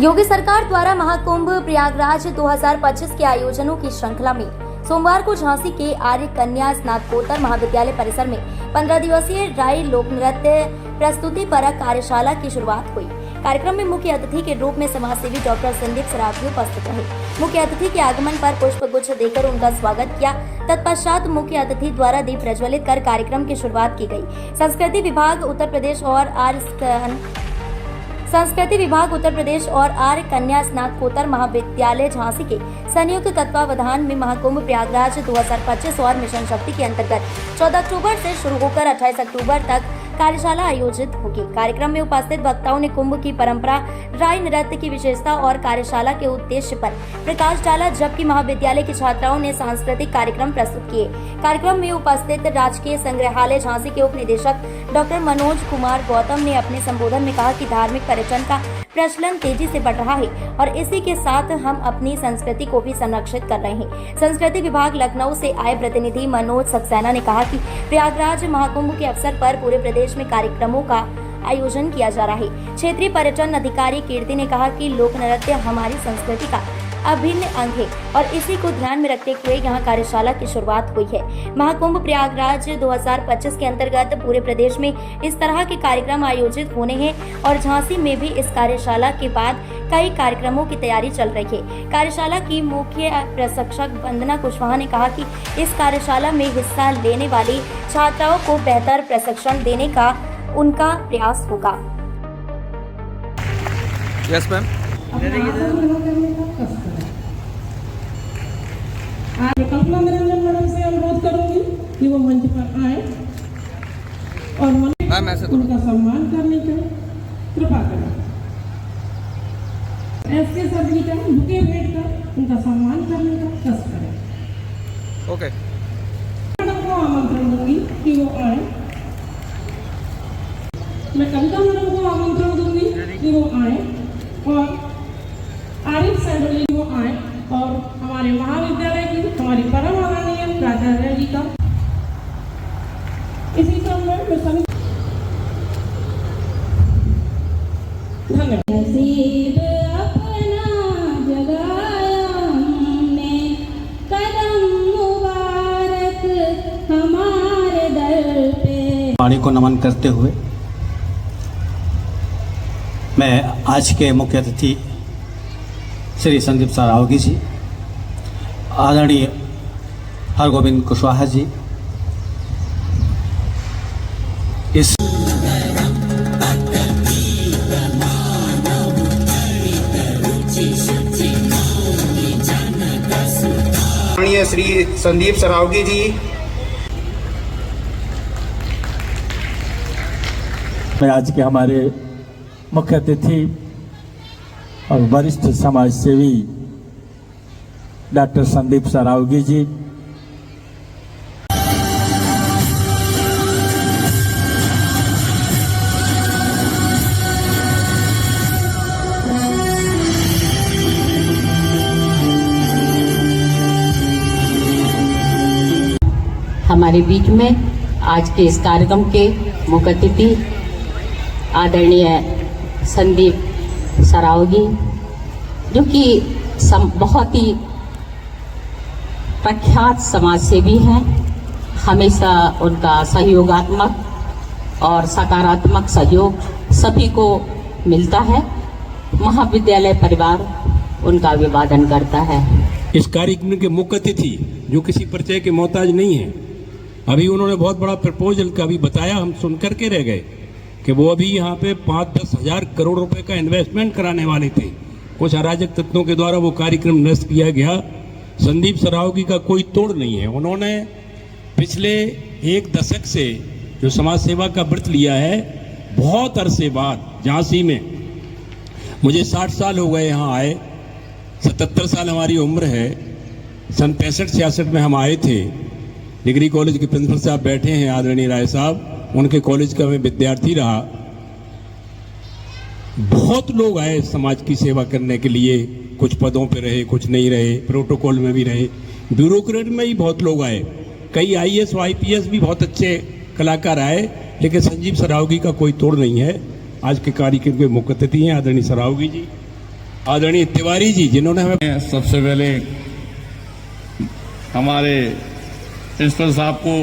योगी सरकार द्वारा महाकुंभ प्रयागराज 2025 के आयोजनों की श्रृंखला में सोमवार को झांसी के आर्य कन्या स्नातकोत्तर महाविद्यालय परिसर में 15 दिवसीय राय लोक नृत्य प्रस्तुति परक कार्यशाला की शुरुआत हुई। कार्यक्रम में मुख्य अतिथि के रूप में समाजसेवी डॉक्टर संदीप सरावगी उपस्थित रहे। मुख्य अतिथि के आगमन पर पुष्प गुच्छ देकर उनका स्वागत किया। तत्पश्चात मुख्य अतिथि द्वारा दीप प्रज्वलित कर कार्यक्रम की शुरुआत की गई। संस्कृति विभाग उत्तर प्रदेश और आर्य कन्या स्नातकोत्तर महाविद्यालय झांसी के संयुक्त तत्वावधान में महाकुंभ प्रयागराज 2025 और मिशन शक्ति के अंतर्गत 14 अक्टूबर से शुरू होकर 28 अक्टूबर तक कार्यशाला आयोजित होगी। कार्यक्रम में उपस्थित वक्ताओं ने कुंभ की परंपरा, राय नृत्य की विशेषता और कार्यशाला के उद्देश्य पर प्रकाश डाला, जबकि महाविद्यालय की छात्राओं ने सांस्कृतिक कार्यक्रम प्रस्तुत किए। कार्यक्रम में उपस्थित राजकीय संग्रहालय झांसी के उप निदेशक डॉक्टर मनोज कुमार गौतम ने अपने संबोधन में कहा कि धार्मिक पर्यटन का प्रचलन तेजी से बढ़ रहा है और इसी के साथ हम अपनी संस्कृति को भी संरक्षित कर रहे हैं। संस्कृति विभाग लखनऊ से आए प्रतिनिधि मनोज सक्सेना ने कहा कि प्रयागराज महाकुंभ के अवसर पर पूरे प्रदेश में कार्यक्रमों का आयोजन किया जा रहा है। क्षेत्रीय पर्यटन अधिकारी कीर्ति ने कहा कि लोक नृत्य हमारी संस्कृति का अभिन्न अंग है और इसी को ध्यान में रखते हुए यहाँ कार्यशाला की शुरुआत हुई है। महाकुंभ प्रयागराज 2025 के अंतर्गत पूरे प्रदेश में इस तरह के कार्यक्रम आयोजित होने हैं और झांसी में भी इस कार्यशाला के बाद कई कार्यक्रमों की तैयारी चल रही है। कार्यशाला की मुख्य प्रशिक्षक वंदना कुशवाहा ने कहा कि इस कार्यशाला में हिस्सा लेने वाली छात्राओं को बेहतर प्रशिक्षण देने का उनका प्रयास होगा। Yes ma'am. Kalpana Niranjan madam से अनुरोध करूंगी कि वो मंच पर आए और उनका सम्मान करने का कृपा करें। ऐसे सभी का बुके भेंट कर उनका सम्मान करने का कष्ट करें। ओके। मैडम को आमंत्रण दूंगी कि वो आए। मैं कविता मैडम को आमंत्रण दूंगी कि वो आए और आरिफ सैंडोली वो आए और हमारे महाविद्यालय की हमारी परम आदरणीय प्राचार्य जी का इसी समय में सभी धन्यवाद। नसीब अपना जगाया हमने, कदम मुबारक हमारे दर पे। वाणी को नमन करते हुए मैं आज के मुख्य अतिथि श्री संदीप सरावगी जी, आदरणीय हरगोविंद कुशवाहा जी, इस आदरणीय श्री संदीप सरावगी जी, मैं आज के हमारे मुख्य अतिथि और वरिष्ठ समाज सेवी डॉक्टर संदीप सरावगी जी, हमारे बीच में आज के इस कार्यक्रम के मुख्य अतिथि आदरणीय संदीप सरावगी, जो कि बहुत ही प्रख्यात समाज सेवी हैं। हमेशा उनका सहयोगात्मक और सकारात्मक सहयोग सभी को मिलता है। महाविद्यालय परिवार उनका अभिवादन करता है। इस कार्यक्रम के मुख्य अतिथि जो किसी परिचय के मोहताज नहीं है, अभी उन्होंने बहुत बड़ा प्रपोजल का भी बताया, हम सुन करके रह गए कि वो अभी यहाँ पे 5-10 हजार करोड़ रुपए का इन्वेस्टमेंट कराने वाले थे। कुछ अराजक तत्वों के द्वारा वो कार्यक्रम नष्ट किया गया। संदीप सरावगी का कोई तोड़ नहीं है। उन्होंने पिछले 1 दशक से जो समाज सेवा का व्रत लिया है, बहुत अरसे बाद झांसी में, मुझे 60 साल हो गए यहाँ आए, 77 साल हमारी उम्र है। सन 65-66 में हम आए थे। डिग्री कॉलेज के प्रिंसिपल साहब बैठे हैं, आदरणीय राय साहब, उनके कॉलेज का मैं विद्यार्थी रहा। बहुत लोग आए समाज की सेवा करने के लिए, कुछ पदों पे रहे, कुछ नहीं रहे, प्रोटोकॉल में भी रहे, ब्यूरोक्रेट में ही बहुत लोग आए। कई IAS और IPS भी बहुत अच्छे कलाकार आए, लेकिन संदीप सरावगी का कोई तोड़ नहीं है। आज के कार्यक्रम के मुख्य अतिथि हैं आदरणीय सरावगी जी। आदरणीय तिवारी जी, जिन्होंने हमें सबसे पहले हमारे प्रिंसिपल साहब को,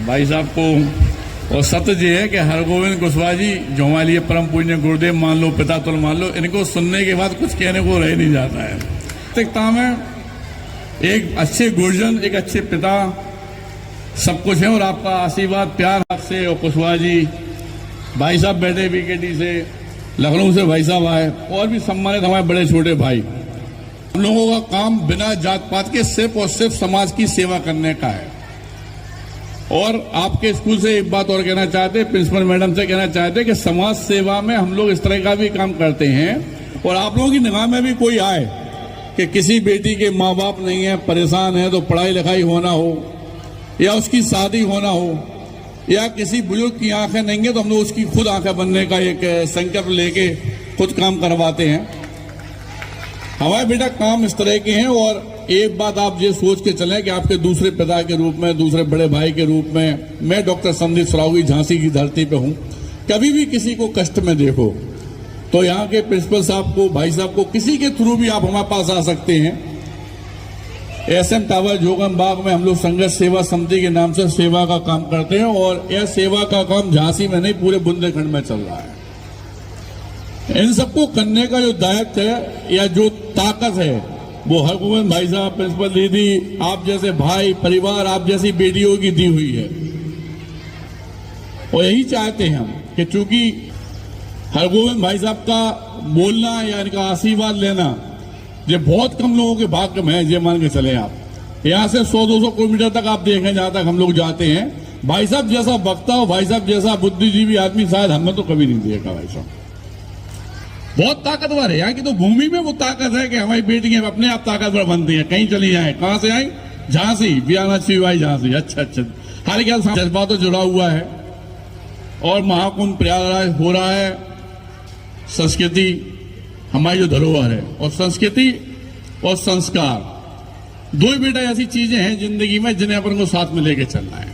भाई साहब को, और सत्य जी है कि हरगोविंद कुशवाहा जी जो हमारे लिए परम पूज्य गुरुदेव मान लो, पिता तुल मान लो, इनको सुनने के बाद कुछ कहने को रह नहीं जाता है। नैतिकता में एक अच्छे गुरुजन, एक अच्छे पिता सब कुछ है, और आपका आशीर्वाद प्यार आपसे, और कुशवाहा जी भाई साहब बैठे बीकेटी से, लखनऊ से भाई साहब आए, और भी सम्मानित हमारे बड़े छोटे भाई। हम लोगों का काम बिना जात पात के सिर्फ और सिर्फ समाज की सेवा करने का है। और आपके स्कूल से एक बात और कहना चाहते, प्रिंसिपल मैडम से कहना चाहते कि समाज सेवा में हम लोग इस तरह का भी काम करते हैं, और आप लोगों की निगाह में भी कोई आए कि किसी बेटी के माँ बाप नहीं है, परेशान है, तो पढ़ाई लिखाई होना हो या उसकी शादी होना हो, या किसी बुजुर्ग की आंखें नहीं है तो हम लोग उसकी खुद आंखें बनने का एक संकल्प लेके खुद काम करवाते हैं। हमारे बेटा काम इस तरह के हैं। और एक बात आप ये सोच के चलें कि आपके दूसरे पिता के रूप में, दूसरे बड़े भाई के रूप में मैं डॉक्टर संदीप सरावगी झांसी की धरती पे हूं। कभी भी किसी को कष्ट में देखो तो यहाँ के प्रिंसिपल साहब को, भाई साहब को, किसी के थ्रू भी आप हमारे पास आ सकते हैं। एसएम टावर जोगम बाग में हम लोग संघर्ष सेवा समिति के नाम से सेवा का काम करते हैं, और यह सेवा का काम झांसी में नहीं पूरे बुंदेलखंड में चल रहा है। इन सबको करने का जो दायित्व है या जो ताकत है वो हरगोविंद भाई साहब, प्रिंसिपल दीदी, आप जैसे भाई, परिवार, आप जैसी बेटियों की दी हुई है। और यही चाहते हैं हम कि चूंकि हरगोविंद भाई साहब का बोलना या इनका आशीर्वाद लेना ये बहुत कम लोगों के भाग्य में है। ये मान के चले आप यहाँ से 100-200 किलोमीटर तक आप देखें जहां तक हम लोग जाते हैं, भाई साहब जैसा वक्ता हो, भाई साहब जैसा बुद्धिजीवी आदमी शायद हमने तो कभी नहीं देखा। भाई साहब बहुत ताकतवर है। यहाँ की तो भूमि में वो ताकत है कि हमारी बेटियां अपने आप ताकतवर बनती हैं, कहीं चली जाए। कहां से आई? झांसी, बियानाची भाई झांसी। अच्छा, हर क्या जज्बा तो जुड़ा हुआ है। और महाकुंभ प्रयागराज हो रहा है। संस्कृति हमारी जो धरोहर है, और संस्कृति और संस्कार दो ही बेटा ऐसी चीजें हैं जिंदगी में जिन्हें अपन को साथ में लेके चलना है।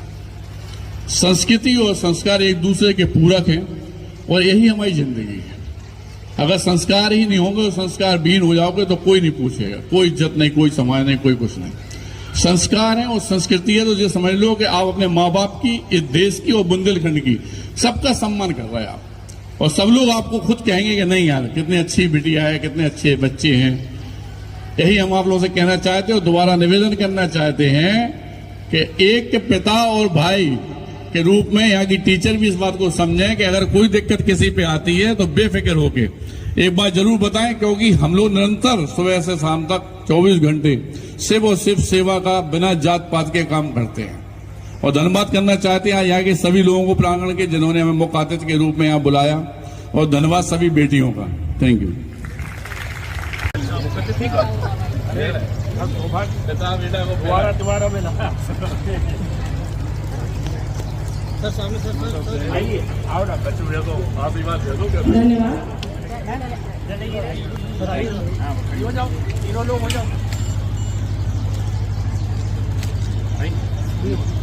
संस्कृति और संस्कार एक दूसरे के पूरक हैं, और यही हमारी जिंदगी है। अगर संस्कार ही नहीं होंगे, संस्कार विहीन हो जाओगे तो कोई नहीं पूछेगा, कोई इज्जत नहीं, कोई समाज नहीं, कोई कुछ नहीं। संस्कार है और संस्कृति है तो ये समझ लो कि आप अपने माँ बाप की, इस देश की और बुंदेलखंड की सबका सम्मान कर रहे हैं आप। और सब लोग आपको खुद कहेंगे कि नहीं यार कितनी अच्छी बिटिया है, कितने अच्छे बच्चे हैं। यही हम आप लोगों से कहना चाहते हैं और दोबारा निवेदन करना चाहते हैं कि एक के पिता और भाई के रूप में यहाँ की टीचर भी इस बात को समझें कि अगर कोई दिक्कत किसी पे आती है तो बेफिक्र होके एक बार जरूर बताएं, क्योंकि हम लोग निरंतर सुबह से शाम तक 24 घंटे सिर्फ और सिर्फ सेवा का बिना जात पात के काम करते हैं। और धन्यवाद करना चाहते हैं यहाँ के सभी लोगों को प्रांगण के जिन्होंने हमें मुख्य अतिथि के रूप में यहाँ बुलाया, और धन्यवाद सभी बेटियों का। Thank you. धन्यवाद।